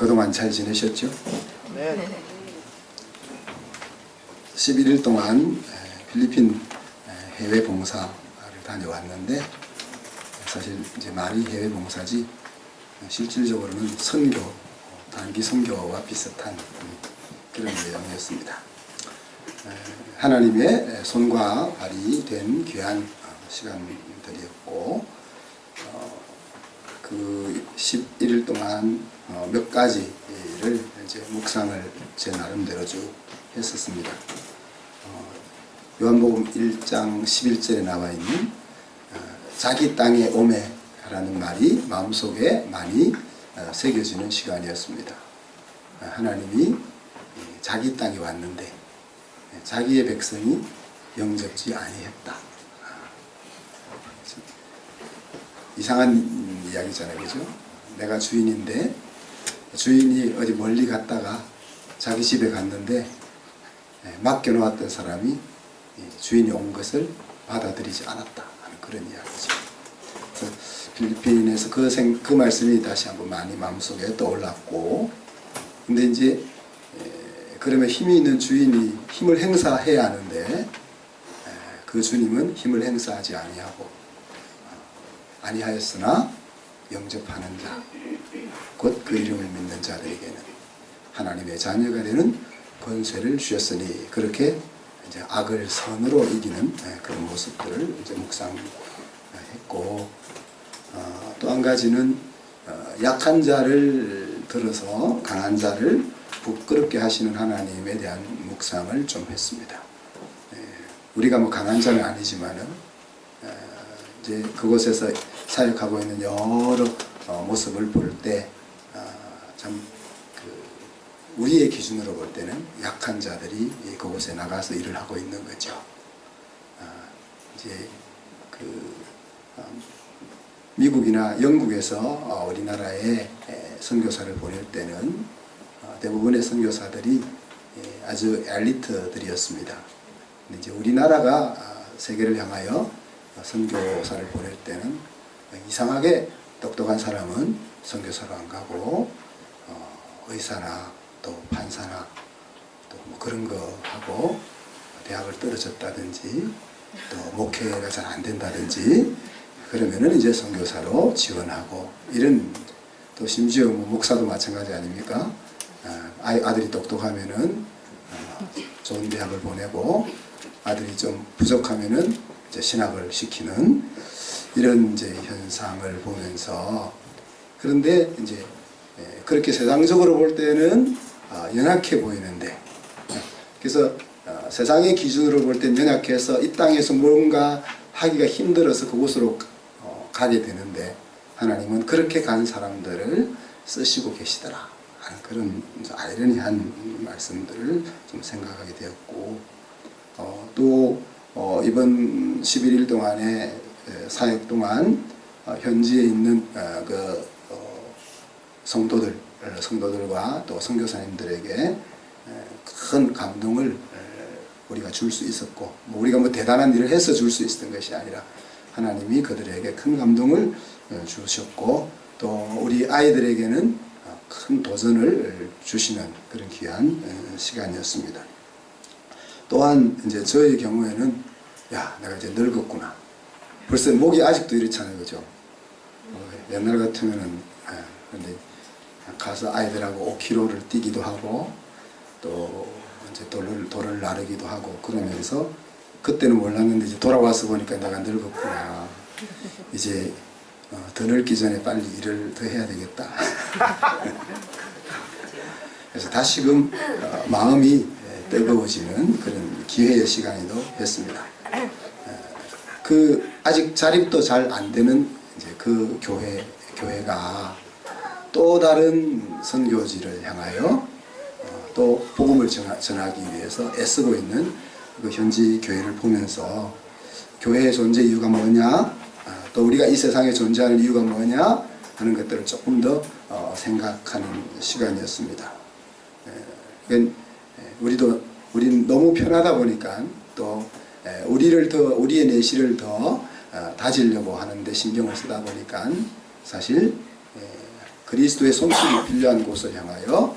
그동안 잘 지내셨죠? 네. 11일 동안 필리핀 해외 봉사를 다녀왔는데, 사실 이제 말이 해외 봉사지 실질적으로는 선교, 단기 선교와 비슷한 그런 내용이었습니다. 하나님의 손과 발이 된 귀한 시간들이었고, 그 11일 동안 몇 가지를 이제 묵상을 제 나름대로 쭉 했었습니다. 요한복음 1장 11절에 나와 있는 자기 땅에 오매라는 말이 마음속에 많이 새겨지는 시간이었습니다. 하나님이 자기 땅에 왔는데 자기의 백성이 영접지 아니했다. 이상한 이야기잖아요, 그죠? 내가 주인인데 주인이 어디 멀리 갔다가 자기 집에 갔는데 맡겨놓았던 사람이 주인이 온 것을 받아들이지 않았다 하는 그런 이야기죠. 그래서 필리핀에서 그 말씀이 다시 한번 많이 마음속에 떠올랐고, 근데 이제 그러면 힘이 있는 주인이 힘을 행사해야 하는데 그 주님은 힘을 행사하지 아니하였으나 영접하는 자, 곧 그 이름을 믿는 자들에게는 하나님의 자녀가 되는 권세를 주셨으니, 그렇게 이제 악을 선으로 이기는 그런 모습들을 이제 묵상했고, 또 한 가지는 약한 자를 들어서 강한 자를 부끄럽게 하시는 하나님에 대한 묵상을 좀 했습니다. 우리가 뭐 강한 자는 아니지만은 이제 그곳에서 사역하고 있는 여러 모습을 볼 때 참 우리의 기준으로 볼 때는 약한 자들이 그곳에 나가서 일을 하고 있는 거죠. 이제 미국이나 영국에서 우리나라에 선교사를 보낼 때는 대부분의 선교사들이 아주 엘리트들이었습니다. 근데 이제 우리나라가 세계를 향하여 선교사를 보낼 때는 이상하게 똑똑한 사람은 선교사로 안 가고 의사나 또 판사나 또 뭐 그런 거 하고 대학을 떨어졌다든지 또 목회가 잘 안 된다든지 그러면은 이제 선교사로 지원하고, 이런, 또 심지어 뭐 목사도 마찬가지 아닙니까? 아들이 똑똑하면은 좋은 대학을 보내고, 아들이 좀 부족하면은 이제 신학을 시키는 이런 이제 현상을 보면서, 그런데 이제 그렇게 세상적으로 볼 때는 연약해 보이는데, 그래서 세상의 기준으로 볼 때는 연약해서 이 땅에서 뭔가 하기가 힘들어서 그곳으로 가게 되는데, 하나님은 그렇게 간 사람들을 쓰시고 계시더라 하는 그런 아이러니한 말씀들을 좀 생각하게 되었고, 또 이번 11일 동안의 사역 동안 현지에 있는 성도들과 또 선교사님들에게 큰 감동을 우리가 줄 수 있었고, 우리가 뭐 대단한 일을 해서 줄 수 있었던 것이 아니라 하나님이 그들에게 큰 감동을 주셨고, 또 우리 아이들에게는 큰 도전을 주시는 그런 귀한 시간이었습니다. 또한 이제 저의 경우에는 내가 이제 늙었구나. 벌써 목이 아직도 이렇잖아요, 그죠? 옛날 같으면은 근데 가서 아이들하고 5km를 뛰기도 하고 또 이제 돌을 나르기도 하고 그러면서, 그때는 몰랐는데 이제 돌아와서 보니까 내가 늙었구나. 이제 더 늙기 전에 빨리 일을 더 해야 되겠다. 그래서 다시금 마음이 뜨거워지는 그런 기회의 시간이기도 했습니다. 아직 자립도 잘 안 되는 이제 그 교회가 또 다른 선교지를 향하여 또 복음을 전하기 위해서 애쓰고 있는 그 현지 교회를 보면서, 교회의 존재 이유가 뭐냐, 또 우리가 이 세상에 존재하는 이유가 뭐냐 하는 것들을 조금 더 생각하는 시간이었습니다. 우리는 너무 편하다 보니까 또 우리의 내실을 더 다지려고 하는데 신경을 쓰다 보니까 사실 그리스도의 손길이 필요한 곳을 향하여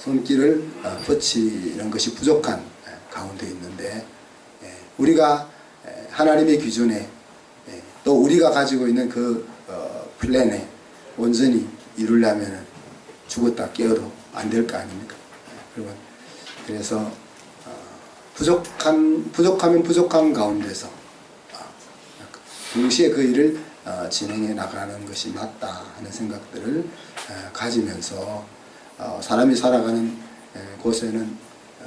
손길을 뻗치는 것이 부족한 가운데 있는데, 우리가 하나님의 기준에 또 우리가 가지고 있는 그 플랜에 온전히 이루려면 죽었다 깨어도 안 될 거 아닙니까? 여러분, 그래서 부족하면 부족한 가운데서 동시에 그 일을 진행해 나가는 것이 맞다 하는 생각들을 가지면서 사람이 살아가는 곳에는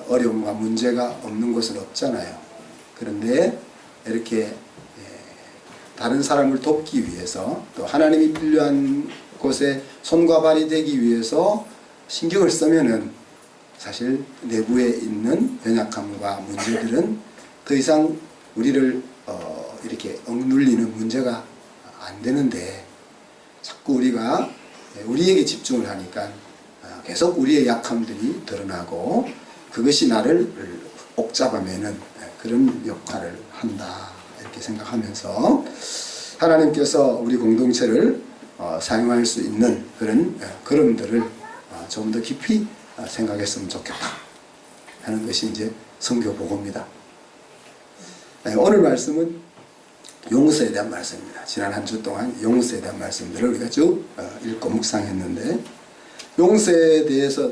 어려움과 문제가 없는 곳은 없잖아요. 그런데 이렇게 다른 사람을 돕기 위해서 또 하나님이 필요한 곳에 손과 발이 되기 위해서 신경을 쓰면은 사실 내부에 있는 연약함과 문제들은 더 이상 우리를 이렇게 억눌리는 문제가 안 되는데, 자꾸 우리가 우리에게 집중을 하니까 계속 우리의 약함들이 드러나고 그것이 나를 옥잡아매는 그런 역할을 한다, 이렇게 생각하면서 하나님께서 우리 공동체를 사용할 수 있는 그런 걸음들을 좀 더 깊이 생각했으면 좋겠다 하는 것이 이제 선교 보고입니다. 오늘 말씀은 용서에 대한 말씀입니다. 지난 한 주 동안 용서에 대한 말씀들을 우리가 쭉 읽고 묵상했는데, 용서에 대해서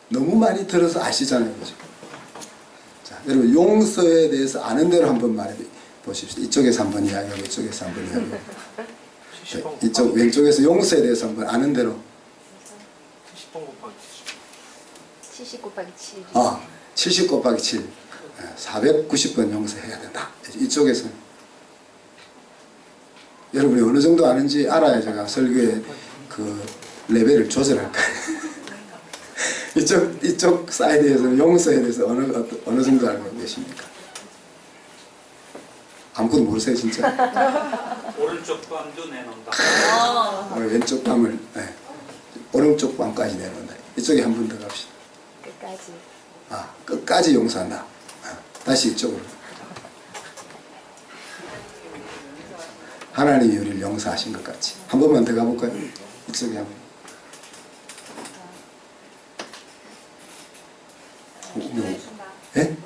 너무 많이 들어서 아시잖아요, 그죠? 자, 여러분, 용서에 대해서 아는 대로 한번 말해 보십시오. 이쪽에서 한번 이야기하고 이쪽에서 한번 이야기하고. 이쪽 왼쪽에서 용서에 대해서 한번 아는 대로. 70 곱하기 7. 70 곱하기 7. 490번 용서해야 된다. 이쪽에서는. 여러분이 어느 정도 아는지 알아야 제가 설교의 그 레벨을 조절할까요? 이쪽 사이드에서는 용서에 대해서 어느 정도 알고 계십니까? 아무것도 모르세요, 진짜? 오른쪽 뺨도 내놓는다. 왼쪽 뺨을, 오른쪽 뺨까지 내놓는다. 이쪽에 한 번 더 갑시다. 끝까지. 끝까지 용서한다. 다시 이쪽으로. 하나님이 우리를 용서하신 것 같이. 한 번만 더 가볼까요? 이쪽에 한 번. 예?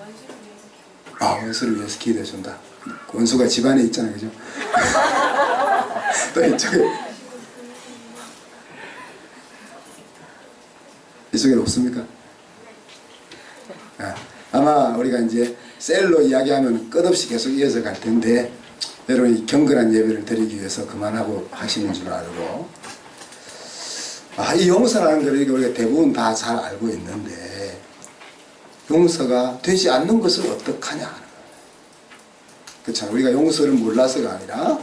원수를 위해서 기도해준다. 원수가 집안에 있잖아요, 그죠? 또 이쪽에 없습니까? 아마 우리가 이제 셀로 이야기하면 끝없이 계속 이어져 갈 텐데, 여러분이 경건한 예배를 드리기 위해서 그만하고 하시는 줄 알고, 이 용서라는 걸 우리가 대부분 다 잘 알고 있는데, 용서가 되지 않는 것을 어떡하냐 하는 거예요. 그렇죠. 우리가 용서를 몰라서가 아니라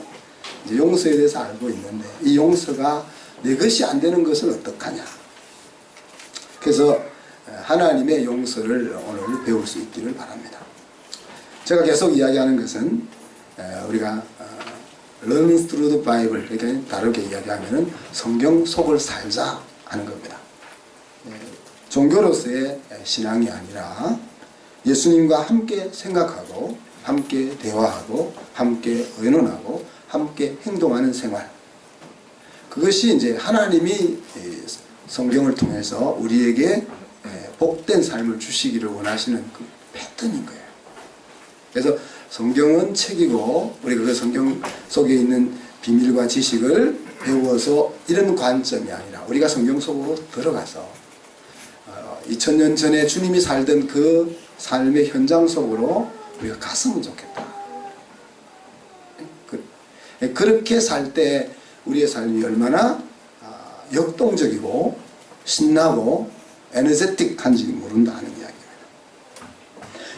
이제 용서에 대해서 알고 있는데, 이 용서가 내 것이 안 되는 것을 어떡하냐. 그래서 하나님의 용서를 오늘 배울 수 있기를 바랍니다. 제가 계속 이야기하는 것은 우리가 Learn through the Bible, 이렇게 다르게 이야기하면은 성경 속을 살자 하는 겁니다. 종교로서의 신앙이 아니라 예수님과 함께 생각하고 함께 대화하고 함께 의논하고 함께 행동하는 생활, 그것이 이제 하나님이 성경을 통해서 우리에게 복된 삶을 주시기를 원하시는 그 패턴인 거예요. 그래서 성경은 책이고 우리가 그 성경 속에 있는 비밀과 지식을 배워서 이런 관점이 아니라 우리가 성경 속으로 들어가서 2000년 전에 주님이 살던 그 삶의 현장 속으로 우리가 갔으면 좋겠다. 그렇게 살 때 우리의 삶이 얼마나 역동적이고 신나고 에너제틱한지 모른다 하는 이야기입니다.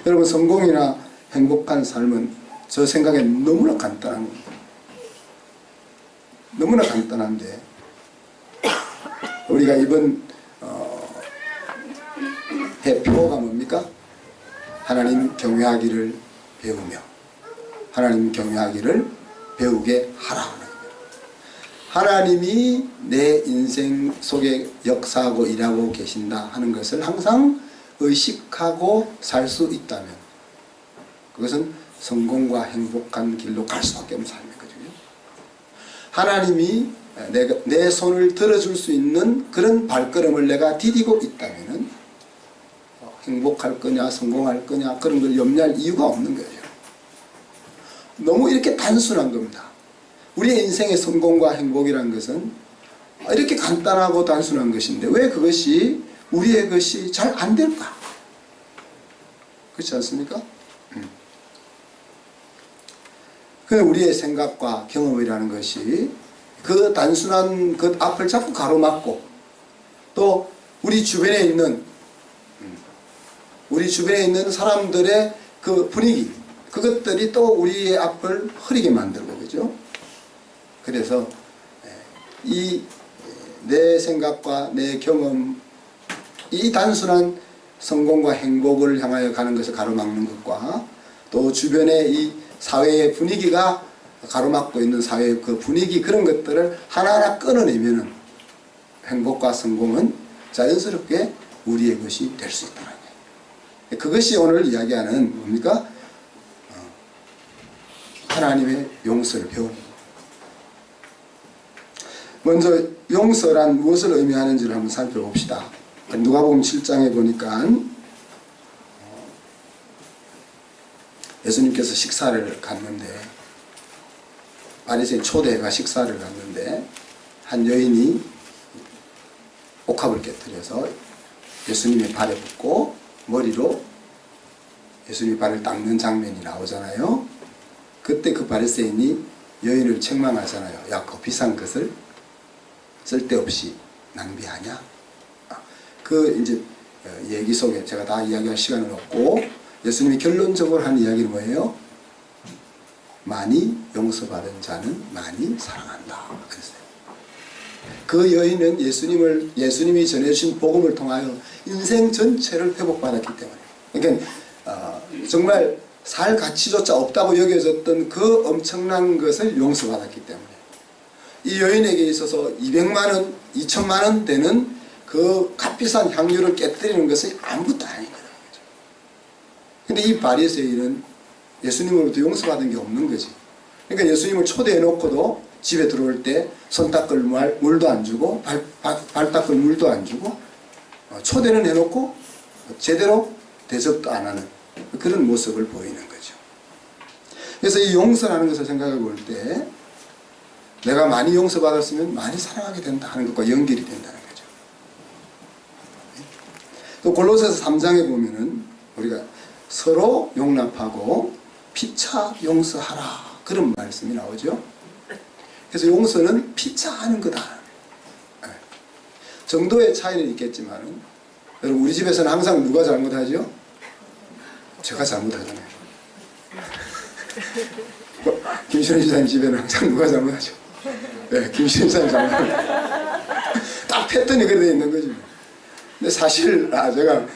여러분, 성공이나 행복한 삶은 저 생각에 너무나 간단한 겁니다. 너무나 간단한데 우리가 이번 해 표어가 뭡니까? 하나님 경외하기를 배우며 하나님 경외하기를 배우게 하라. 하나님이 내 인생 속에 역사하고 일하고 계신다 하는 것을 항상 의식하고 살 수 있다면 그것은 성공과 행복한 길로 갈 수밖에 없는 삶이거든요. 하나님이 내 손을 들어줄 수 있는 그런 발걸음을 내가 디디고 있다면은 행복할 거냐 성공할 거냐 그런 걸 염려할 이유가 없는 거예요. 너무 이렇게 단순한 겁니다. 우리의 인생의 성공과 행복이라는 것은 이렇게 간단하고 단순한 것인데 왜 그것이 우리의 것이 잘 안 될까? 그렇지 않습니까? 그래서 우리의 생각과 경험이라는 것이 그 단순한 그 앞을 자꾸 가로막고 또 우리 주변에 있는 사람들의 그 분위기 그것들이 또 우리의 앞을 흐리게 만들고 그죠? 그래서 이 내 생각과 내 경험 이 단순한 성공과 행복을 향하여 가는 것을 가로막는 것과 또 주변의 이 사회의 분위기가 가로막고 있는 사회의 그 분위기 그런 것들을 하나하나 끊어내면은 행복과 성공은 자연스럽게 우리의 것이 될 수 있다는 거예요. 그것이 오늘 이야기하는 뭡니까? 하나님의 용서를 배우는 거예요. 먼저 용서란 무엇을 의미하는지를 한번 살펴봅시다. 누가복음 7장에 보니까 예수님께서 식사를 갔는데 바리새인 초대가 식사를 갔는데 한 여인이 옥합을 깨뜨려서 예수님의 발에 붓고 머리로 예수님의 발을 닦는 장면이 나오잖아요. 그때 그 바리새인이 여인을 책망하잖아요. 야, 그 비싼 것을 쓸데없이 낭비하냐? 그 이제 얘기 속에 제가 다 이야기할 시간은 없고 예수님이 결론적으로 한 이야기는 뭐예요? 많이 용서받은 자는 많이 사랑한다. 그랬어요. 그 여인은 예수님이 전해주신 복음을 통하여 인생 전체를 회복받았기 때문에 그러니까 정말 살 가치조차 없다고 여겨졌던 그 엄청난 것을 용서받았기 때문에 이 여인에게 있어서 200만 원, 2천만 원 되는 그 값비싼 향유를 깨뜨리는 것은 아무것도 아닌 거예요. 근데 이 바리새인은 예수님으로부터 용서받은 게 없는 거지. 그러니까 예수님을 초대해 놓고도 집에 들어올 때 손 닦을 물도 안 주고 발 닦을 물도 안 주고 초대는 해놓고 제대로 대접도 안 하는 그런 모습을 보이는 거죠. 그래서 이 용서라는 것을 생각해 볼 때 내가 많이 용서받았으면 많이 사랑하게 된다 하는 것과 연결이 된다는 거죠. 또 골로새서 3장에 보면은 우리가 서로 용납하고 피차 용서하라 그런 말씀이 나오죠. 그래서 용서는 피차하는 거다. 정도의 차이는 있겠지만 여러분 우리 집에서는 항상 누가 잘못하죠? 제가 잘못하잖아요. 김신혜 지사님 집에는 항상 누가 잘못하죠? 네, 김신혜 지사님 잘못하죠. 딱 패턴이 그래 있는 거죠. 근데 사실 제가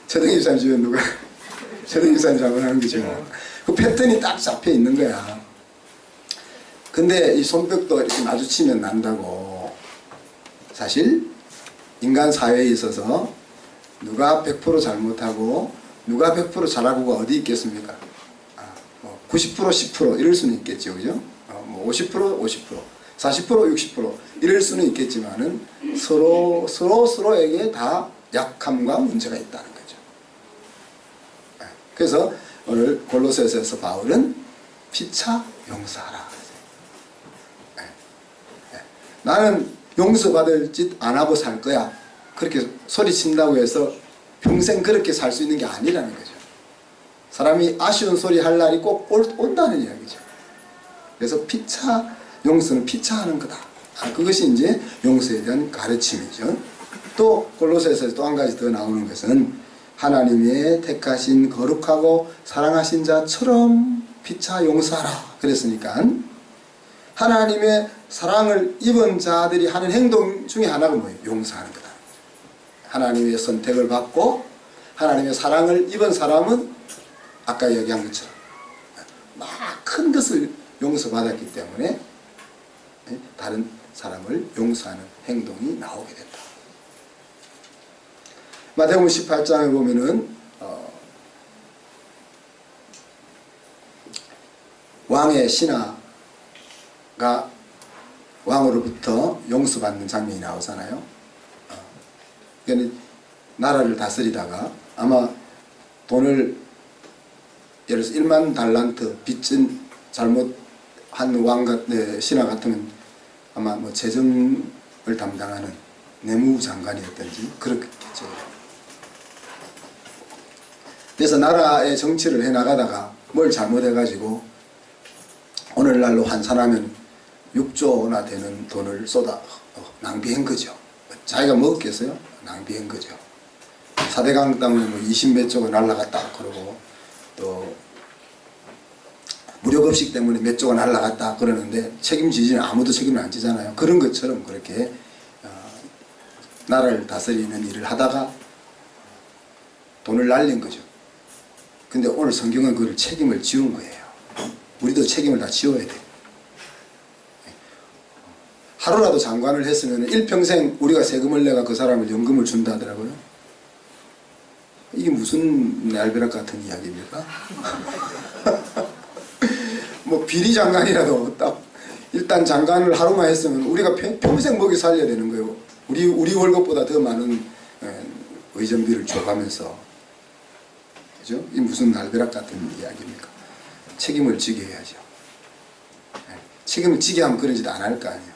최동희 지사님 집에 누가 최동희 지사님 잘못하는 거죠. 그 패턴이 딱 잡혀 있는 거야. 근데 이 손뼉도 이렇게 마주치면 난다고. 사실 인간 사회에 있어서 누가 100% 잘못하고 누가 100% 잘하고가 어디 있겠습니까? 90% 10% 이럴 수는 있겠죠, 그죠? 50% 50% 40% 60% 이럴 수는 있겠지만은 서로에게 다 약함과 문제가 있다는 거죠. 그래서 오늘 골로새서에서 바울은 피차 용서하라. 나는 용서받을 짓 안 하고 살 거야. 그렇게 소리친다고 해서 평생 그렇게 살 수 있는 게 아니라는 거죠. 사람이 아쉬운 소리 할 날이 꼭 온다는 이야기죠. 그래서 피차, 용서는 피차하는 거다. 그것이 이제 용서에 대한 가르침이죠. 또 골로새서에서 또 한 가지 더 나오는 것은 하나님의 택하신 거룩하고 사랑하신 자처럼 피차 용서하라. 그랬으니까 하나님의 사랑을 입은 자들이 하는 행동 중에 하나가 뭐예요? 용서하는 거다. 하나님의 선택을 받고 하나님의 사랑을 입은 사람은 아까 얘기한 것처럼 막 큰 것을 용서받았기 때문에 다른 사람을 용서하는 행동이 나오게 된다. 마태복음 18장에 보면은 왕의 신하가 왕으로 왕으로부터 용서받는 장면이 나오잖아요. 그러니까 나라를 다스리다가 아마 돈을 예를 들어서 1만 달란트 빚진 잘못한 신하 같으면 아마 뭐 재정을 담당하는 내무부 장관이었든지 그렇겠죠. 그래서 나라의 정치를 해나가다가 뭘 잘못해가지고 오늘날로 환산하면 6조나 되는 돈을 낭비한 거죠. 자기가 먹었겠어요? 낭비한 거죠. 4대강 때문에 뭐 20몇 조가 날라갔다 그러고 또 무료급식 때문에 몇 조가 날라갔다 그러는데 책임지지는 아무도 책임을 안 지잖아요. 그런 것처럼 그렇게 나라를 다스리는 일을 하다가 돈을 날린 거죠. 근데 오늘 성경은 그걸 책임을 지운 거예요. 우리도 책임을 다 지워야 돼. 하루라도 장관을 했으면 일평생 우리가 세금을 내가 그 사람을 연금을 준다 하더라고요. 이게 무슨 날벼락 같은 이야기입니까? 뭐 비리 장관이라도 딱 일단 장관을 하루만 했으면 우리가 평생 먹여 살려야 되는 거예요. 우리 월급보다 더 많은 의전비를 줘가면서, 그죠? 이 무슨 날벼락 같은 이야기입니까? 책임을 지게 해야죠. 책임을 지게 하면 그런 짓 안 할 거 아니에요.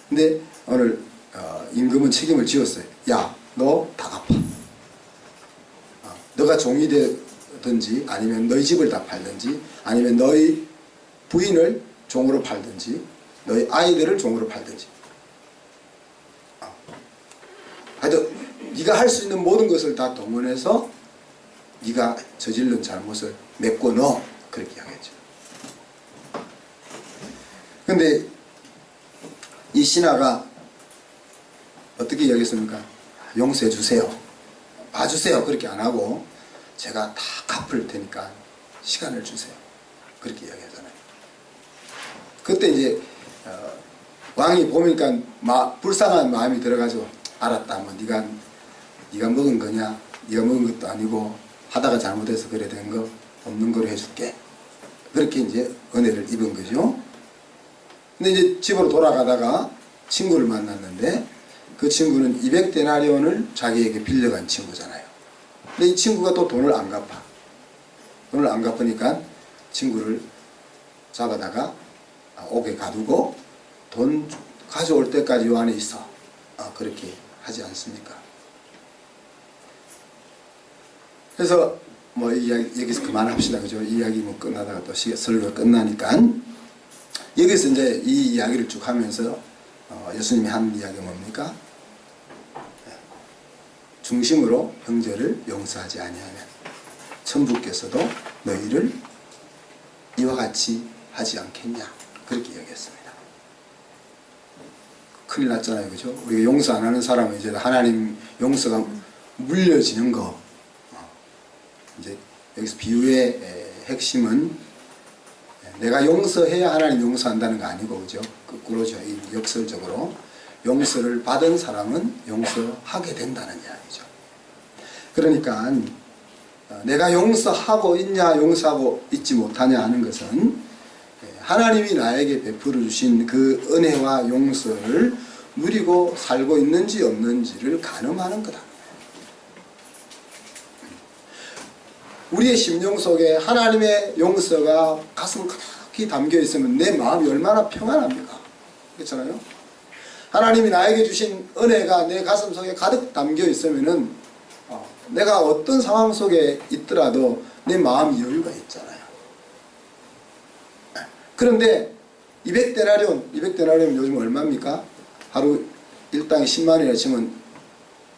근데 오늘 임금은 책임을 지었어요. 야, 너 다 갚아. 너가 종이 되든지 아니면 너희 집을 다 팔든지 아니면 너희 부인을 종으로 팔든지 너희 아이들을 종으로 팔든지 하여튼 네가 할 수 있는 모든 것을 다 동원해서 네가 저지른 잘못을 메꿔 넣어. 그렇게 이야기했죠. 근데 이 신하가 어떻게 이야기했습니까? 용서해 주세요. 봐주세요. 그렇게 안 하고 제가 다 갚을 테니까 시간을 주세요. 그렇게 이야기하잖아요. 그때 이제 왕이 보니까 불쌍한 마음이 들어가지고 알았다. 뭐 네가 먹은 거냐? 네가 먹은 것도 아니고 하다가 잘못해서 그래 된 거 없는 거로 해줄게. 그렇게 이제 은혜를 입은 거죠. 근데 이제 집으로 돌아가다가 친구를 만났는데 그 친구는 200데나리온을 자기에게 빌려간 친구잖아요. 근데 이 친구가 또 돈을 안 갚아. 돈을 안 갚으니까 친구를 잡아다가 옥에 가두고 돈 가져올 때까지 요 안에 있어. 그렇게 하지 않습니까? 그래서 뭐 이 이야기 여기서 그만합시다. 그죠? 이 이야기 뭐 끝나다가 또 설교가 끝나니까 여기서 이제 이 이야기를 쭉 하면서 예수님이 한 이야기가 뭡니까? 중심으로 형제를 용서하지 아니하면 천부께서도 너희를 이와 같이 하지 않겠냐. 그렇게 이야기했습니다. 큰일 났잖아요. 그죠? 우리가 용서 안 하는 사람은 이제 하나님 용서가 물려지는 거. 이제 여기서 비유의 핵심은 내가 용서해야 하나님 용서한다는 거 아니고, 그죠? 거꾸로죠. 역설적으로 용서를 받은 사람은 용서하게 된다는 이야기죠. 그러니까 내가 용서하고 있냐 용서하고 있지 못하냐 하는 것은 하나님이 나에게 베풀어 주신 그 은혜와 용서를 누리고 살고 있는지 없는지를 가늠하는 거다. 우리의 심령 속에 하나님의 용서가 가슴 가득히 담겨 있으면 내 마음이 얼마나 평안합니까? 그렇잖아요? 하나님이 나에게 주신 은혜가 내 가슴 속에 가득 담겨 있으면은 내가 어떤 상황 속에 있더라도 내 마음이 여유가 있잖아요. 그런데 200데나리온 요즘 얼마입니까? 하루 일당이 10만 원이라 치면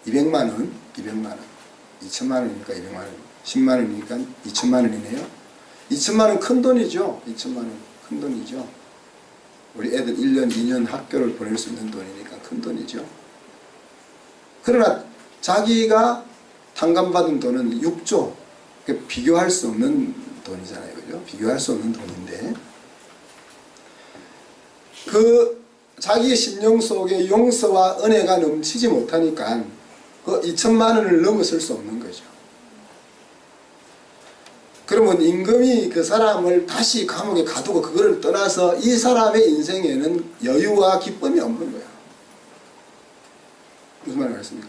200만 원, 2천만 원이니까 200만 원. 10만 원이니까 2천만 원이네요. 2천만 원 큰 돈이죠. 2천만 원 큰 돈이죠. 우리 애들 1년, 2년 학교를 보낼 수 있는 돈이니까 큰 돈이죠. 그러나 자기가 탕감받은 돈은 6조. 비교할 수 없는 돈이잖아요. 그죠? 비교할 수 없는 돈인데 그 자기의 심령 속에 용서와 은혜가 넘치지 못하니까 그 2천만 원을 넘어설 수 없는 거죠. 그러면 임금이 그 사람을 다시 감옥에 가두고 그거를 떠나서 이 사람의 인생에는 여유와 기쁨이 없는 거야. 무슨 말을 하겠습니까?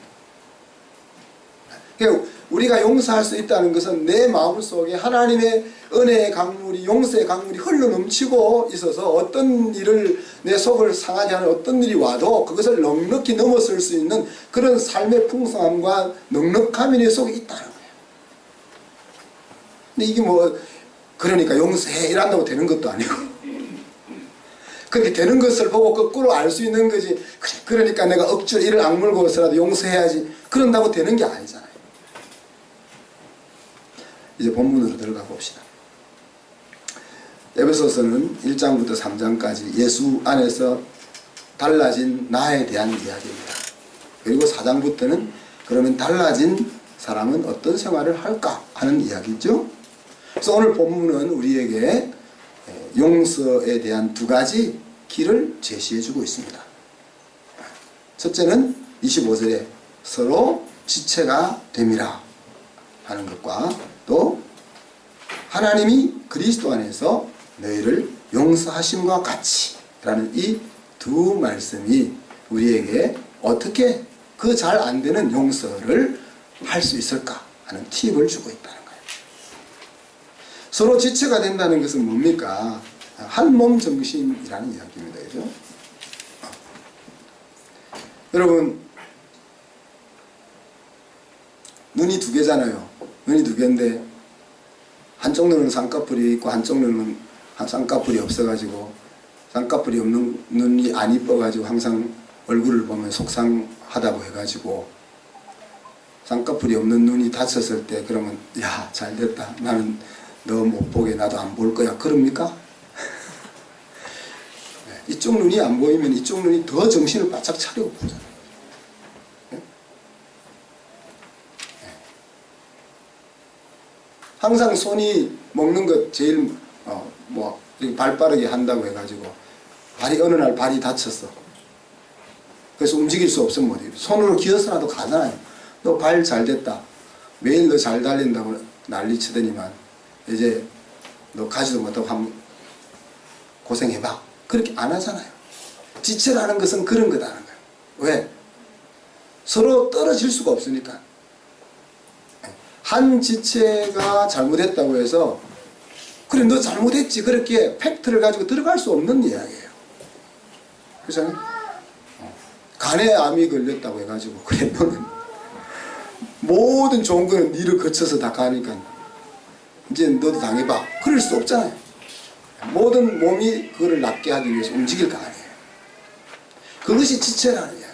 그러니까 우리가 용서할 수 있다는 것은 내 마음속에 하나님의 은혜의 강물이, 용서의 강물이 흘러넘치고 있어서 어떤 일을, 내 속을 상하게 하는 어떤 일이 와도 그것을 넉넉히 넘어설 수 있는 그런 삶의 풍성함과 넉넉함이 내 속에 있다는 거예요. 근데 이게 뭐 그러니까 용서해 이란다고 되는 것도 아니고 그렇게 되는 것을 보고 거꾸로 알 수 있는 거지. 그러니까 내가 억지로 이를 악물고서라도 용서해야지 그런다고 되는 게 아니잖아요. 이제 본문으로 들어가 봅시다. 에베소서는 1장부터 3장까지 예수 안에서 달라진 나에 대한 이야기입니다. 그리고 4장부터는 그러면 달라진 사람은 어떤 생활을 할까 하는 이야기죠. 그래서 오늘 본문은 우리에게 용서에 대한 두 가지 길을 제시해 주고 있습니다. 첫째는 25절에 서로 지체가 됨이라 하는 것과 또 하나님이 그리스도 안에서 너희를 용서하심과 같이 라는 이 두 말씀이 우리에게 어떻게 그 잘 안 되는 용서를 할 수 있을까 하는 팁을 주고 있다는 거예요. 서로 지체가 된다는 것은 뭡니까? 한 몸 정신이라는 이야기입니다. 그죠? 여러분, 눈이 두 개잖아요. 눈이 두 개인데 한쪽 눈은 쌍꺼풀이 있고 한쪽 눈은 쌍꺼풀이 없어가지고 쌍꺼풀이 없는 눈이 안 이뻐가지고 항상 얼굴을 보면 속상하다고 해가지고 쌍꺼풀이 없는 눈이 다쳤을 때 그러면 야 잘됐다 나는 너 못 보게 나도 안 볼 거야 그럽니까? 이쪽 눈이 안 보이면 이쪽 눈이 더 정신을 바짝 차리고 보잖아요. 항상 손이 먹는 것 제일 발 빠르게 한다고 해가지고 발이 어느 날 발이 다쳤어. 그래서 움직일 수 없으면 어디 손으로 기어서라도 가잖아요. 너 발 잘 됐다. 매일 너 잘 달린다고 난리치더니만 이제 너 가지도 못하고 한번 고생해봐. 그렇게 안 하잖아요. 지체라는 것은 그런 거다는 거예요. 왜? 서로 떨어질 수가 없으니까. 한 지체가 잘못했다고 해서 그래 너 잘못했지 그렇게 팩트를 가지고 들어갈 수 없는 이야기예요. 그렇잖아요. 간에 암이 걸렸다고 해가지고 그래 너는 모든 좋은 거는 니를 거쳐서 다 가니까 이제 너도 당해봐. 그럴 수 없잖아요. 모든 몸이 그거를 낫게 하기 위해서 움직일 거 아니에요. 그것이 지체라는 이야기예요.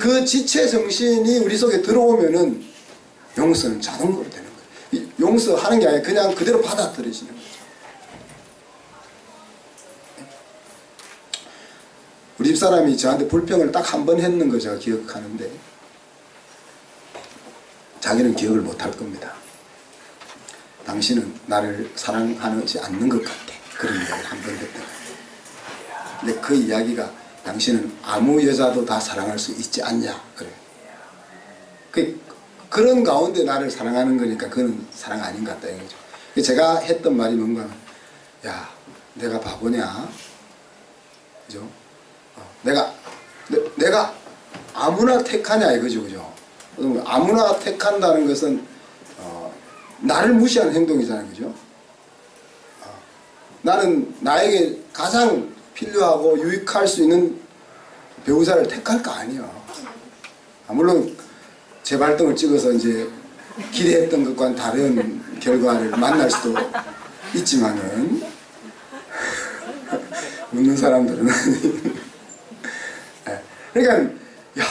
그 지체 정신이 우리 속에 들어오면은 용서는 자동으로 되는 거예요. 용서하는 게 아니라 그냥 그대로 받아들여지는 거죠. 우리 집사람이 저한테 불평을 딱 한 번 했는 거 제가 기억하는데 자기는 기억을 못할 겁니다. 당신은 나를 사랑하지 않는 것 같아. 그런 이야기를 한 번 했던 거예요. 근데 그 이야기가 당신은 아무 여자도 다 사랑할 수 있지 않냐. 그래요. 그런 가운데 나를 사랑하는 거니까 그건 사랑 아닌 것 같다. 이거죠. 제가 했던 말이 뭔가 야 내가 바보냐. 그죠? 내가 아무나 택하냐 이거죠. 그죠? 아무나 택한다는 것은 나를 무시하는 행동이잖아요. 그죠? 나는 나에게 가장 필요하고 유익할 수 있는 배우자를 택할 거 아니야. 물론 제 발등을 찍어서 이제 기대했던 것과는 다른 결과를 만날 수도 있지만은 웃는 사람들은 그러니까 야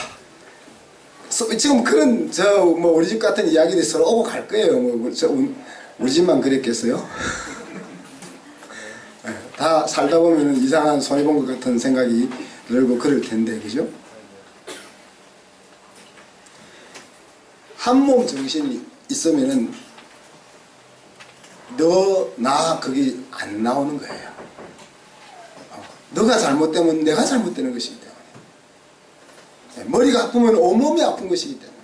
지금 그런 우리 집 같은 이야기들이 서로 오고 갈 거예요. 우리 집만 그랬겠어요? 다 살다 보면 이상한 손해본 것 같은 생각이 들고 그럴 텐데, 그죠? 한 몸 정신이 있으면은 나 거기 안 나오는 거예요. 너가 잘못되면 내가 잘못되는 것이기 때문에. 머리가 아프면 온몸이 아픈 것이기 때문에.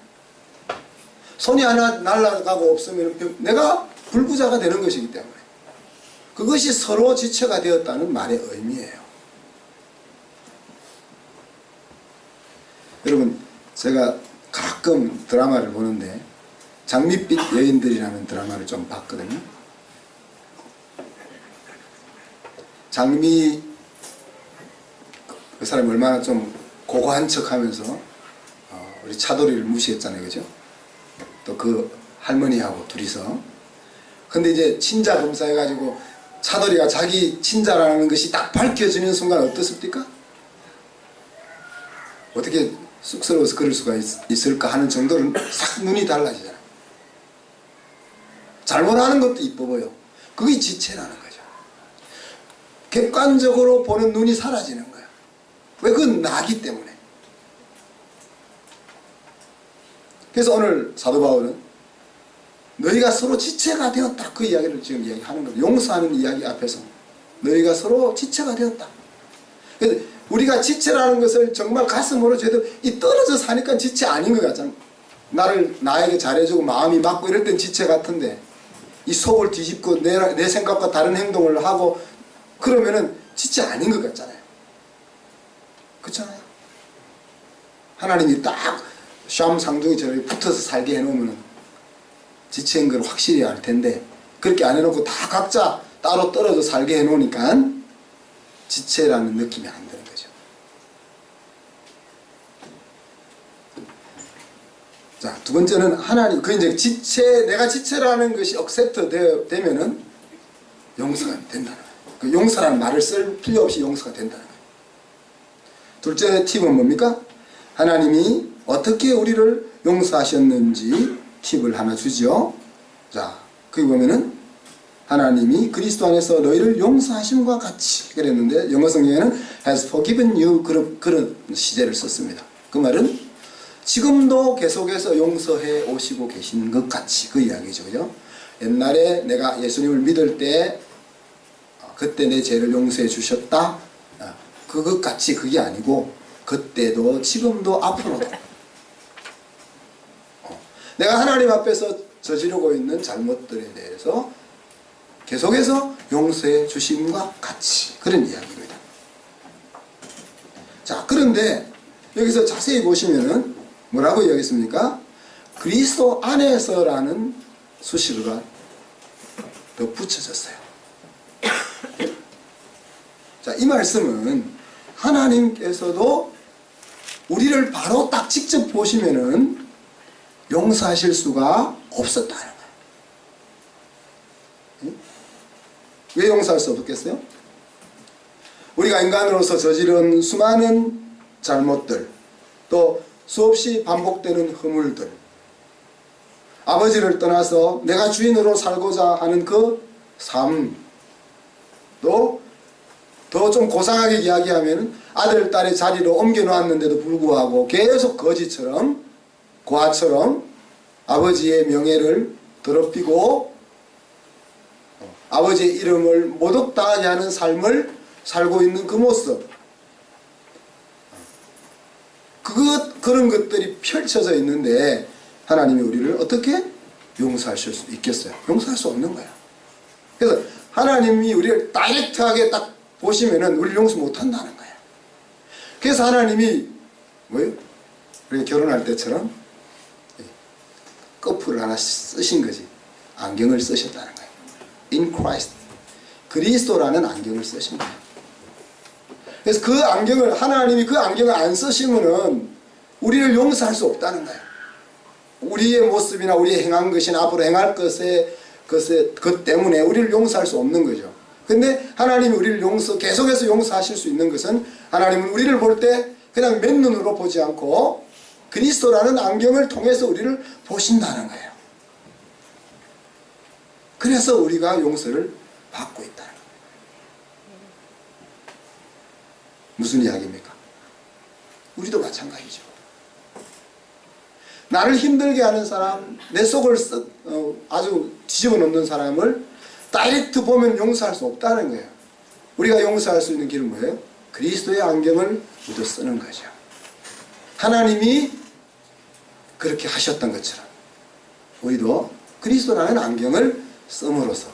손이 하나 날아가고 없으면 내가 불구자가 되는 것이기 때문에 그것이 서로 지체가 되었다는 말의 의미예요. 여러분, 제가 가끔 드라마를 보는데 장밋빛 여인들이라는 드라마를 좀 봤거든요. 장미 그 사람이 얼마나 좀 고고한 척하면서 우리 차돌이를 무시했잖아요, 그죠? 또 그 할머니하고 둘이서. 근데 이제 친자 검사해가지고 차돌이가 자기 친자라는 것이 딱 밝혀지는 순간 어떻습니까? 어떻게 쑥스러워서 그럴 수가 있을까 하는 정도로 싹 눈이 달라지잖아요. 잘못하는 것도 이뻐 보여. 그게 지체라는 거죠. 객관적으로 보는 눈이 사라지는 거야. 왜? 그건 나기 때문에. 그래서 오늘 사도 바울은 너희가 서로 지체가 되었다. 그 이야기를 지금 이야기하는 거예요. 용서하는 이야기 앞에서 너희가 서로 지체가 되었다. 그래서 우리가 지체라는 것을 정말 가슴으로 제대로 이 떨어져 사니까 지체 아닌 것 같잖아. 나에게 잘해주고 마음이 맞고 이럴 땐 지체 같은데 이 속을 뒤집고 내 생각과 다른 행동을 하고 그러면은 지체 아닌 것 같잖아요. 그렇잖아요. 하나님이 딱 샴 상둥이처럼 붙어서 살게 해놓으면 지체인 걸 확실히 알 텐데 그렇게 안 해놓고 다 각자 따로 떨어져 살게 해놓으니까 지체라는 느낌이 안 드는 거죠. 자, 두 번째는 하나님, 그 이제 지체, 내가 지체라는 것이 억셉트 되면은 용서가 된다는 거예요. 그 용서라는 말을 쓸 필요 없이 용서가 된다는 거예요. 둘째 팁은 뭡니까? 하나님이 어떻게 우리를 용서하셨는지 팁을 하나 주죠. 자, 거기 보면은 하나님이 그리스도 안에서 너희를 용서하심과 같이 그랬는데 영어 성경에는 has forgiven you 그런 시제를 썼습니다. 그 말은 지금도 계속해서 용서해 오시고 계신 것 같이 그 이야기죠. 그죠? 옛날에 내가 예수님을 믿을 때 그때 내 죄를 용서해 주셨다. 그것 같이 그게 아니고 그때도 지금도 앞으로도 내가 하나님 앞에서 저지르고 있는 잘못들에 대해서 계속해서 용서해 주심과 같이 그런 이야기입니다. 자, 그런데 여기서 자세히 보시면은 뭐라고 이야기했습니까? 그리스도 안에서라는 수식어가 더 붙여졌어요. 자, 이 말씀은 하나님께서도 우리를 바로 딱 직접 보시면은 용서하실 수가 없었다는 거예요. 왜 용서할 수 없겠어요? 우리가 인간으로서 저지른 수많은 잘못들, 또 수없이 반복되는 허물들, 아버지를 떠나서 내가 주인으로 살고자 하는 그 삶, 또 더 좀 고상하게 이야기하면 아들, 딸의 자리로 옮겨놓았는데도 불구하고 계속 거지처럼 고아처럼 아버지의 명예를 더럽히고 아버지의 이름을 모독당하게 하는 삶을 살고 있는 그 모습, 그런 것들이 펼쳐져 있는데 하나님이 우리를 어떻게 용서하실 수 있겠어요? 용서할 수 없는 거야. 그래서 하나님이 우리를 다이렉트하게 딱 보시면은 우리를 용서 못 한다는 거야. 그래서 하나님이 뭐예요? 우리 결혼할 때처럼 커플을 하나 쓰신 거지. 안경을 쓰셨다는 거예요. In Christ. 그리스도라는 안경을 쓰신 거예요. 그래서 그 안경을, 하나님이 그 안경을 안 쓰시면은 우리를 용서할 수 없다는 거예요. 우리의 모습이나 우리의 행한 것이나 앞으로 행할 것 때문에 우리를 용서할 수 없는 거죠. 근데 하나님이 우리를 계속해서 용서하실 수 있는 것은 하나님은 우리를 볼 때 그냥 맨눈으로 보지 않고 그리스도라는 안경을 통해서 우리를 보신다는 거예요. 그래서 우리가 용서를 받고 있다는 거예요. 무슨 이야기입니까? 우리도 마찬가지죠. 나를 힘들게 하는 사람, 내 속을 아주 뒤집어 놓는 사람을 다이렉트 보면 용서할 수 없다는 거예요. 우리가 용서할 수 있는 길은 뭐예요? 그리스도의 안경을 우리도 쓰는 거죠. 하나님이 그렇게 하셨던 것처럼 우리도 그리스도라는 안경을 씀으로써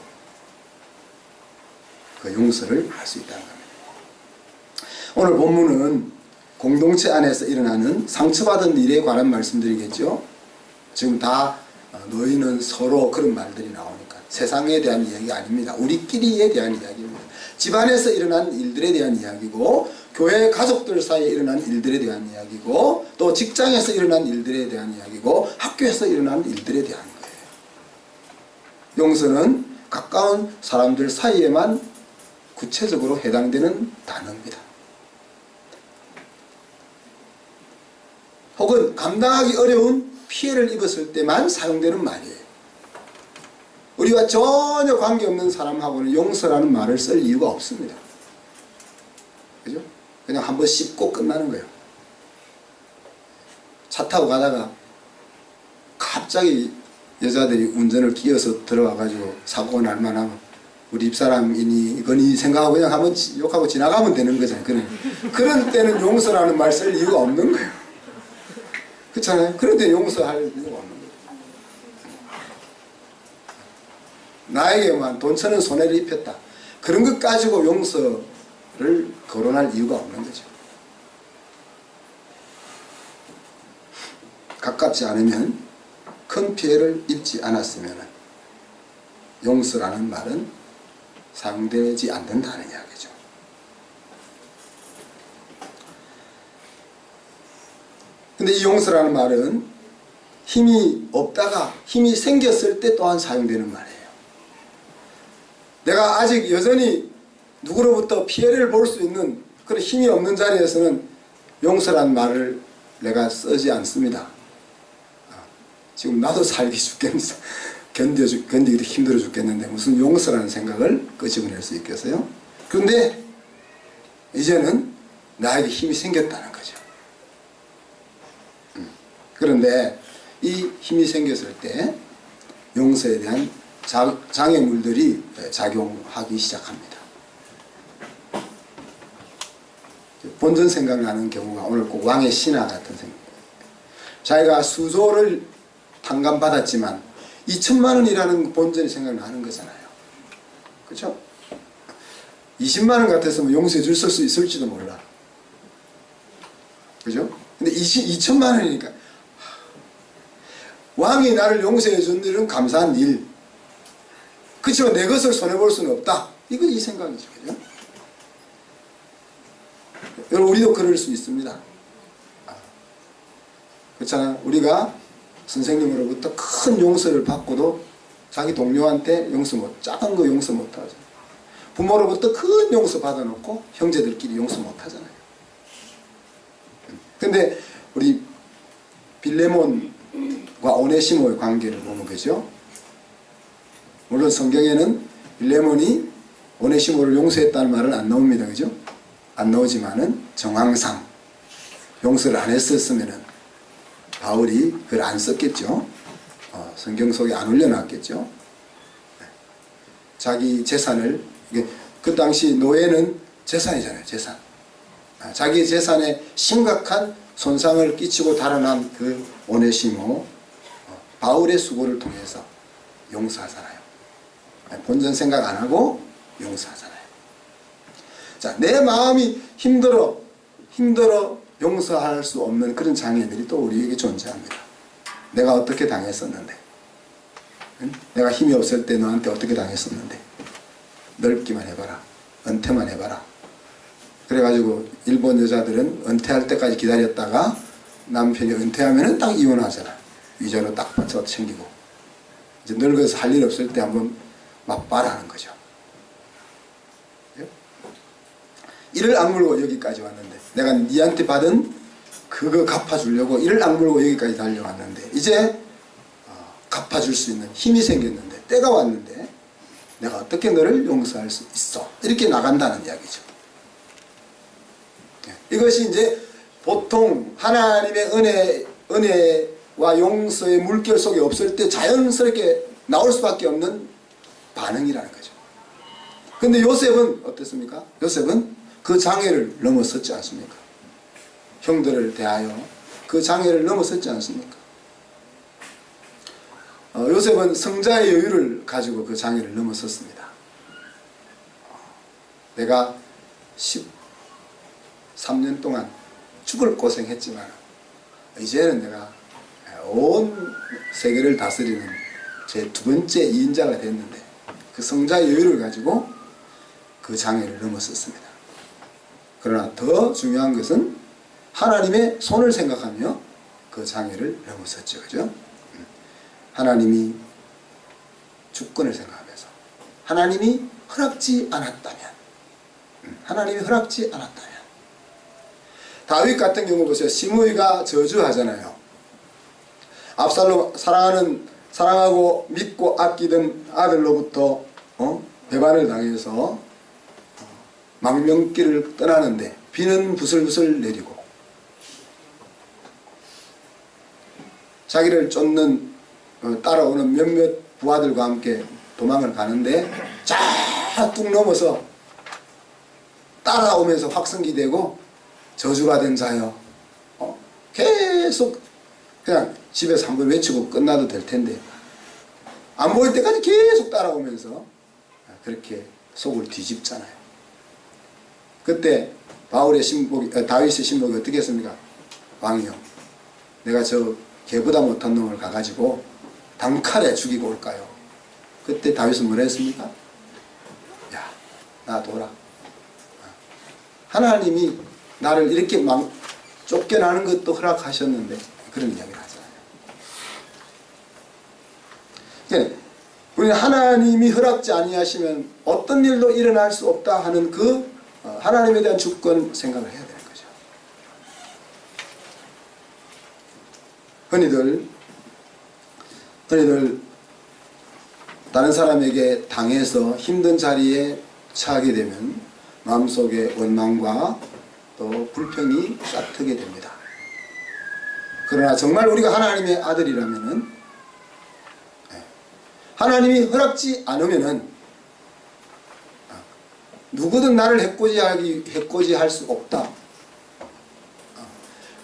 그 용서를 할 수 있다는 겁니다. 오늘 본문은 공동체 안에서 일어나는 상처받은 일에 관한 말씀드리겠죠. 지금 다 너희는 서로 그런 말들이 나오니까 세상에 대한 이야기가 아닙니다. 우리끼리에 대한 이야기입니다. 집안에서 일어난 일들에 대한 이야기고, 교회 가족들 사이에 일어난 일들에 대한 이야기고, 또 직장에서 일어난 일들에 대한 이야기고, 학교에서 일어난 일들에 대한 거예요. 용서는 가까운 사람들 사이에만 구체적으로 해당되는 단어입니다. 혹은 감당하기 어려운 피해를 입었을 때만 사용되는 말이에요. 우리와 전혀 관계없는 사람하고는 용서라는 말을 쓸 이유가 없습니다. 그죠? 그냥 한번 씹고 끝나는 거예요. 차 타고 가다가 갑자기 여자들이 운전을 끼어서 들어와가지고 사고가 날 만하면 우리 집사람이니 이거니 생각하고 그냥 한번 욕하고 지나가면 되는 거잖아요. 그런 때는 용서라는 말 쓸 이유가 없는 거예요. 그렇잖아요. 그런 때 용서할 이유가 없는 거예요. 나에게만 돈 1,000원 손해를 입혔다. 그런 것 가지고 용서를 거론할 이유가 없는 거죠. 가깝지 않으면 큰 피해를 입지 않았으면 용서라는 말은 사용되지 않는다는 이야기죠. 근데 이 용서라는 말은 힘이 없다가 힘이 생겼을 때 또한 사용되는 말이에요. 내가 아직 여전히 누구로부터 피해를 볼 수 있는 그런 힘이 없는 자리에서는 용서란 말을 내가 쓰지 않습니다. 지금 나도 살기 죽겠는데 견디기도 힘들어 죽겠는데 무슨 용서라는 생각을 끄집어낼 수 있겠어요? 그런데 이제는 나에게 힘이 생겼다는 거죠. 그런데 이 힘이 생겼을 때 용서에 대한 장애물들이 작용하기 시작합니다. 본전 생각나는 경우가 오늘 꼭 왕의 신하 같은 생각. 자기가 수조를 탕감받았지만 2천만 원이라는 본전이 생각나는 거잖아요. 그렇죠? 20만 원 같았으면 용서해 줄 수 있을지도 몰라. 그죠? 근데 2천만 원이니까 왕이 나를 용서해 준 일은 감사한 일. 그렇지만 내 것을 손해볼 수는 없다. 이거 이 생각이죠. 그죠? 여러분 우리도 그럴 수 있습니다. 그렇잖아요. 우리가 선생님으로부터 큰 용서를 받고도 자기 동료한테 작은 거 용서 못 하죠. 부모로부터 큰 용서 받아놓고 형제들끼리 용서 못 하잖아요. 근데 우리 빌레몬과 오네시모의 관계를 보면 그죠? 물론 성경에는 빌레몬이 오네시모를 용서했다는 말은 안 나옵니다. 그죠? 안 나오지만은 정황상 용서를 안 했었으면은 바울이 그걸 안 썼겠죠. 성경 속에 안 올려놨겠죠. 자기 재산을, 그 당시 노예는 재산이잖아요. 재산. 자기 재산에 심각한 손상을 끼치고 달아난 그 오네시모, 바울의 수고를 통해서 용서하잖아요. 본전 생각 안 하고 용서하잖아요. 자, 내 마음이 힘들어 용서할 수 없는 그런 장애들이 또 우리에게 존재합니다. 내가 어떻게 당했었는데, 내가 힘이 없을 때 너한테 어떻게 당했었는데, 넓기만 해봐라, 은퇴만 해봐라. 그래가지고 일본 여자들은 은퇴할 때까지 기다렸다가 남편이 은퇴하면은 딱 이혼하잖아. 위자료 딱 받쳐 챙기고 이제 늙어서 할 일 없을 때 한번 맛봐라는 거죠. 이를 악물고 여기까지 왔는데, 내가 니한테 받은 그거 갚아주려고 이를 악물고 여기까지 달려왔는데, 이제 갚아줄 수 있는 힘이 생겼는데, 때가 왔는데 내가 어떻게 너를 용서할 수 있어, 이렇게 나간다는 이야기죠. 이것이 이제 보통 하나님의 은혜와 용서의 물결 속에 없을 때 자연스럽게 나올 수밖에 없는 반응이라는 거죠. 근데 요셉은 어땠습니까? 요셉은 그 장애를 넘어섰지 않습니까? 형들을 대하여 그 장애를 넘어섰지 않습니까? 요셉은 성자의 여유를 가지고 그 장애를 넘어섰습니다. 내가 13년 동안 죽을 고생했지만 이제는 내가 온 세계를 다스리는 제 두 번째 2인자가 됐는데 그 성자의 여유를 가지고 그 장애를 넘어섰습니다. 그러나 더 중요한 것은 하나님의 손을 생각하며 그 장애를 넘어섰죠. 그죠? 하나님이 주권을 생각하면서 하나님이 허락지 않았다면 다윗 같은 경우 보세요. 시므이가 저주하잖아요. 압살롬 사랑하고 믿고 아끼던 아들로부터 배반을 당해서 망명길을 떠나는데 비는 부슬부슬 내리고 자기를 쫓는 따라오는 몇몇 부하들과 함께 도망을 가는데 쫙 넘어서 따라오면서 확성기 되고 저주받은 자여 계속 그냥 집에서 한번 외치고 끝나도 될 텐데 안 보일 때까지 계속 따라오면서 그렇게 속을 뒤집잖아요. 그때 다윗의 신복이 어떻게 했습니까? 왕이요, 내가 저 개보다 못한 놈을 가가지고 단칼에 죽이고 올까요? 그때 다윗은 뭐라 했습니까? 야, 나 둬라. 하나님이 나를 이렇게 쫓겨나는 것도 허락하셨는데 그런 이야기를 하잖아요. 그러니까 우리는 하나님이 허락지 아니하시면 어떤 일도 일어날 수 없다 하는 그 하나님에 대한 주권 생각을 해야 되는 거죠. 흔히들 다른 사람에게 당해서 힘든 자리에 처하게 되면 마음속에 원망과 또 불평이 싹트게 됩니다. 그러나 정말 우리가 하나님의 아들이라면은 하나님이 허락지 않으면은 누구든 나를 해코지할 수 없다.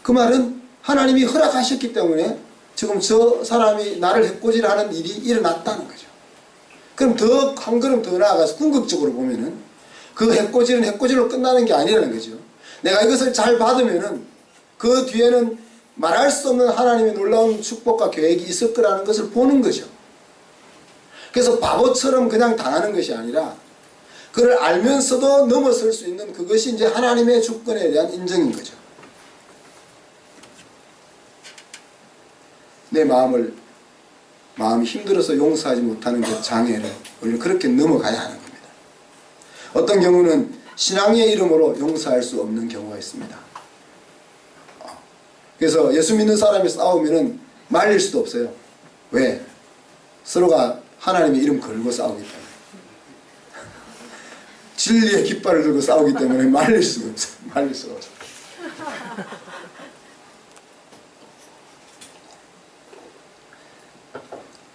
그 말은 하나님이 허락하셨기 때문에 지금 저 사람이 나를 해코지하는 일이 일어났다는 거죠. 그럼 더 한 걸음 더 나아가서 궁극적으로 보면은 그 해코지는 해코지로 끝나는 게 아니라는 거죠. 내가 이것을 잘 받으면은 그 뒤에는 말할 수 없는 하나님의 놀라운 축복과 계획이 있을 거라는 것을 보는 거죠. 그래서 바보처럼 그냥 당하는 것이 아니라 그걸 알면서도 넘어설 수 있는 그것이 이제 하나님의 주권에 대한 인정인 거죠. 내 마음이 힘들어서 용서하지 못하는 그 장애를 우리는 그렇게 넘어가야 하는 겁니다. 어떤 경우는 신앙의 이름으로 용서할 수 없는 경우가 있습니다. 그래서 예수 믿는 사람이 싸우면은 말릴 수도 없어요. 왜? 서로가 하나님의 이름 걸고 싸우기 때문에. 진리의 깃발을 들고 싸우기 때문에 말릴 수가 없어요. 말릴 수가 없어요.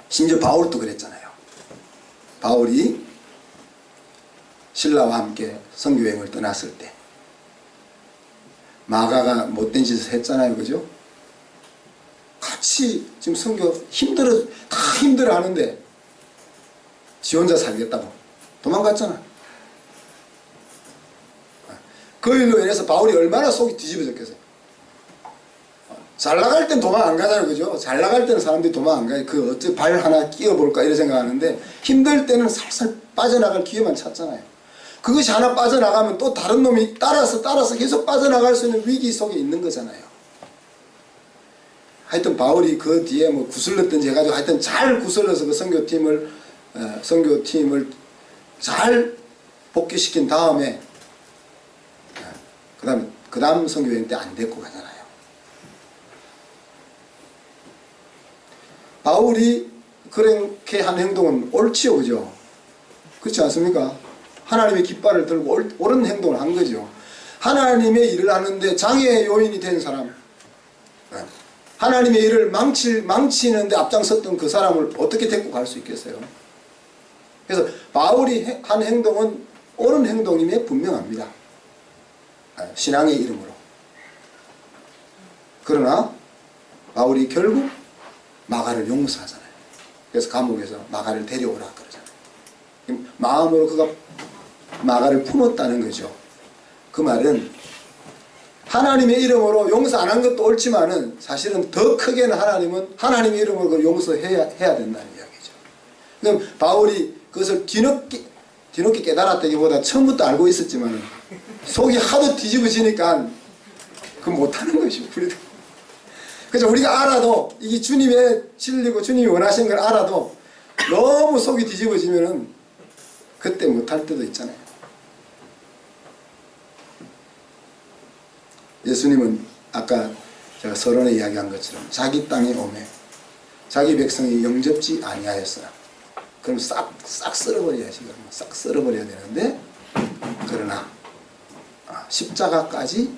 심지어 바울도 그랬잖아요. 바울이 신라와 함께 선교여행을 떠났을 때 마가가 못된 짓을 했잖아요. 그죠? 같이 지금 선교 다 힘들어 하는데 지 혼자 살겠다고 도망갔잖아. 그 일로 인해서 바울이 얼마나 속이 뒤집어졌겠어요. 잘 나갈 땐 도망 안 가잖아요. 그죠? 잘 나갈 때는 사람들이 도망 안 가요. 그 어째 발 하나 끼워볼까 이런 생각하는데 힘들 때는 살살 빠져나갈 기회만 찾잖아요. 그것이 하나 빠져나가면 또 다른 놈이 따라서 계속 빠져나갈 수 있는 위기 속에 있는 거잖아요. 하여튼 바울이 그 뒤에 뭐 구슬렀든지 해가지고 하여튼 잘 구슬러서 그 선교팀을 잘 복귀시킨 다음에 그 다음 선교여행 때 안 데리고 가잖아요. 바울이 그렇게 한 행동은 옳지요. 그죠? 그렇지 않습니까? 하나님의 깃발을 들고 옳은 행동을 한 거죠. 하나님의 일을 하는데 장애의 요인이 된 사람, 하나님의 일을 망치는데 앞장섰던 그 사람을 어떻게 데리고 갈 수 있겠어요? 그래서 바울이 한 행동은 옳은 행동임에 분명합니다. 신앙의 이름으로. 그러나 바울이 결국 마가를 용서하잖아요. 그래서 감옥에서 마가를 데려오라 그러잖아요. 마음으로 그가 마가를 품었다는 거죠. 그 말은 하나님의 이름으로 용서 안 한 것도 옳지만은 사실은 더 크게는 하나님은 하나님의 이름으로 그걸 용서해야 된다는 이야기죠. 그럼 바울이 그것을 뒤늦게 깨달았다기보다 처음부터 알고 있었지만 속이 하도 뒤집어지니까 그 못하는 것이 우리도. 그래서 우리가 알아도 이게 주님의 진리고 주님이 원하시는 걸 알아도 너무 속이 뒤집어지면은 그때 못할 때도 있잖아요. 예수님은 아까 제가 서론에 이야기한 것처럼 자기 땅에 오매 자기 백성이 영접지 아니하였으나 그럼 싹 쓸어버려야지. 싹 쓸어버려야 되는데 그러나 십자가까지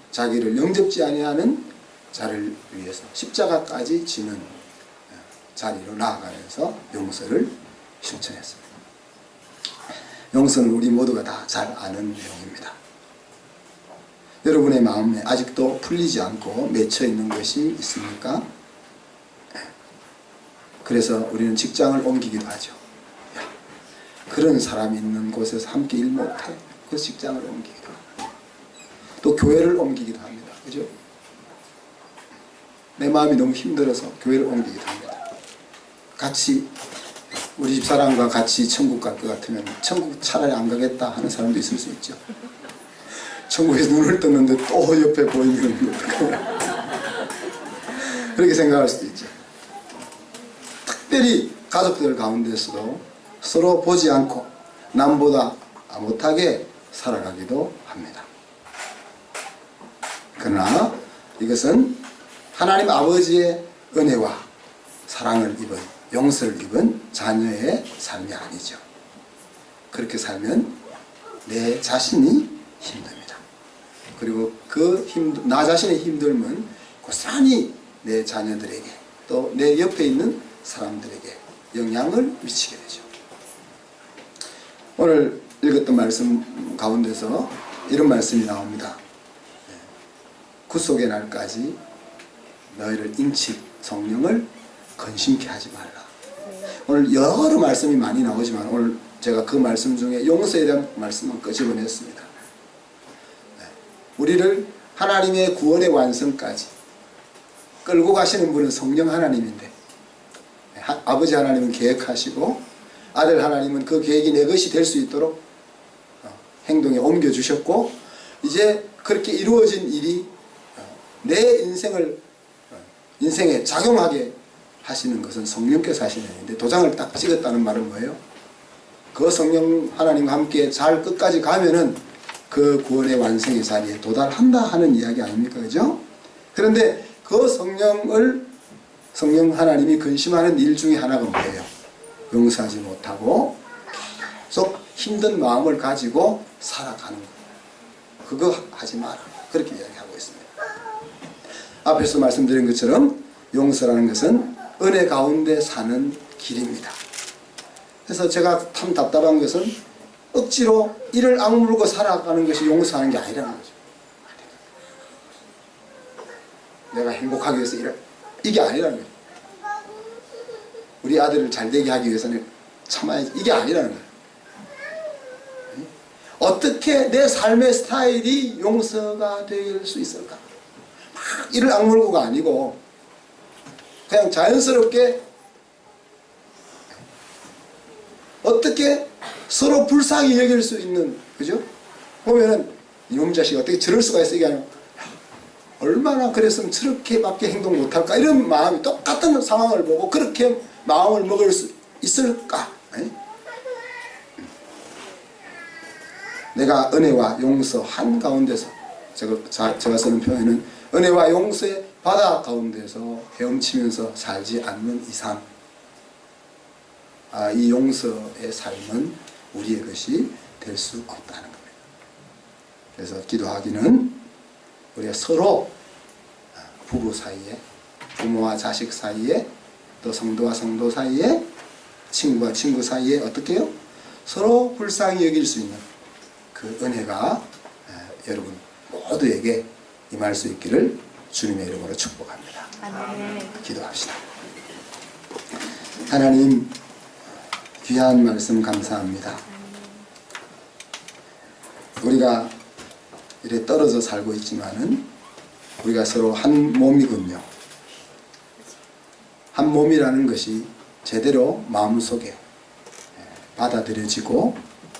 자기를 영접지 아니하는 자를 위해서 십자가까지 지는 자리로 나아가면서 용서를 실천했습니다. 용서는 우리 모두가 다 잘 아는 내용입니다. 여러분의 마음에 아직도 풀리지 않고 맺혀 있는 것이 있습니까? 그래서 우리는 직장을 옮기기도 하죠. 야, 그런 사람이 있는 곳에서 함께 일 못해. 그 직장을 옮기기도 합니다. 또 교회를 옮기기도 합니다. 그죠? 내 마음이 너무 힘들어서 교회를 옮기기도 합니다. 같이 우리 집사람과 같이 천국 갈 것 같으면 천국 차라리 안 가겠다 하는 사람도 있을 수 있죠. 천국에서 눈을 떴는데 또 옆에 보이면 어떡하냐. 그렇게 생각할 수도 있죠. 특별히 가족들 가운데서도 서로 보지 않고 남보다 못하게 살아가기도 합니다. 그러나 이것은 하나님 아버지의 은혜와 사랑을 입은 용서를 입은 자녀의 삶이 아니죠. 그렇게 살면 내 자신이 힘듭니다. 그리고 나 자신의 힘듦은 고스란히 내 자녀들에게 또 내 옆에 있는 사람들에게 영향을 미치게 되죠. 오늘 읽었던 말씀 가운데서 이런 말씀이 나옵니다. 구속의 날까지 너희를 인칠 성령을 근심케 하지 말라. 오늘 여러 말씀이 많이 나오지만 오늘 제가 그 말씀 중에 용서에 대한 말씀을 끄집어냈습니다. 우리를 하나님의 구원의 완성까지 끌고 가시는 분은 성령 하나님인데 아버지 하나님은 계획하시고 아들 하나님은 그 계획이 내 것이 될 수 있도록 행동에 옮겨주셨고 이제 그렇게 이루어진 일이 내 인생에 작용하게 하시는 것은 성령께서 하시는 일인데 도장을 딱 찍었다는 말은 뭐예요? 그 성령 하나님과 함께 잘 끝까지 가면은 그 구원의 완성의 자리에 도달한다 하는 이야기 아닙니까? 그죠? 그런데 그 성령 하나님이 근심하는 일 중에 하나가 뭐예요? 용서하지 못하고 계속 힘든 마음을 가지고 살아가는 거예요. 그거 하지 마라. 그렇게 이야기하고 있습니다. 앞에서 말씀드린 것처럼 용서라는 것은 은혜 가운데 사는 길입니다. 그래서 제가 참 답답한 것은 억지로 이를 악물고 살아가는 것이 용서하는 게 아니라는 거죠. 내가 행복하기 위해서 이게 아니라는 거예요. 우리 아들을 잘되게 하기 위해서는 참아야지. 이게 아니라는 거예요. 어떻게 내 삶의 스타일이 용서가 될 수 있을까? 막 이를 악물고가 아니고 그냥 자연스럽게 어떻게 서로 불쌍히 여길 수 있는, 그죠? 보면은 이놈 자식이 어떻게 저럴 수가 있어? 이게 아니고 얼마나 그랬으면 저렇게밖에 행동 못할까? 이런 마음이 똑같은 상황을 보고 그렇게 마음을 먹을 수 있을까? 내가 은혜와 용서 한가운데서 제가 쓰는 표현은 은혜와 용서의 바다 가운데서 헤엄치면서 살지 않는 이상 이 용서의 삶은 우리의 것이 될 수 없다는 겁니다. 그래서 기도하기는 우리가 서로 부부 사이에 부모와 자식 사이에 또 성도와 성도 사이에 친구와 친구 사이에 어떻게 해요? 서로 불쌍히 여길 수 있는 그 은혜가 여러분 모두에게 임할 수 있기를 주님의 이름으로 축복합니다. 아멘. 기도합시다. 하나님 귀한 말씀 감사합니다. 우리가 이렇게 떨어져 살고 있지만은 우리가 서로 한 몸이군요. 한 몸이라는 것이 제대로 마음속에 받아들여지고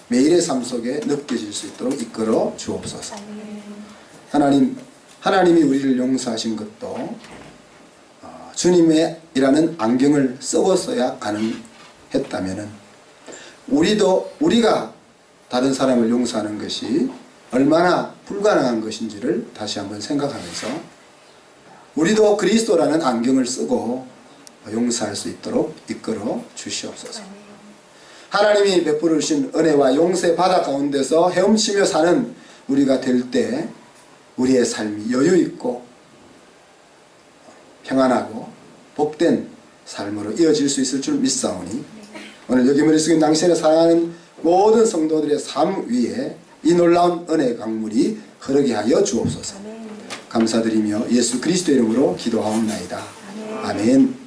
매일의 삶 속에 느껴질 수 있도록 이끌어 주옵소서. 하나님이 우리를 용서하신 것도 주님이라는 안경을 썩었어야 가능했다면은 우리가 다른 사람을 용서하는 것이 얼마나 불가능한 것인지를 다시 한번 생각하면서 우리도 그리스도라는 안경을 쓰고 용서할 수 있도록 이끌어 주시옵소서. 하나님이 베풀어 주신 은혜와 용서의 바다 가운데서 헤엄치며 사는 우리가 될 때 우리의 삶이 여유 있고 평안하고 복된 삶으로 이어질 수 있을 줄 믿사오니 오늘 여기 머리 숙인 당신의 사랑하는 모든 성도들의 삶 위에 이 놀라운 은혜 강물이 흐르게 하여 주옵소서. 감사드리며 예수 그리스도 이름으로 기도하옵나이다. 아멘.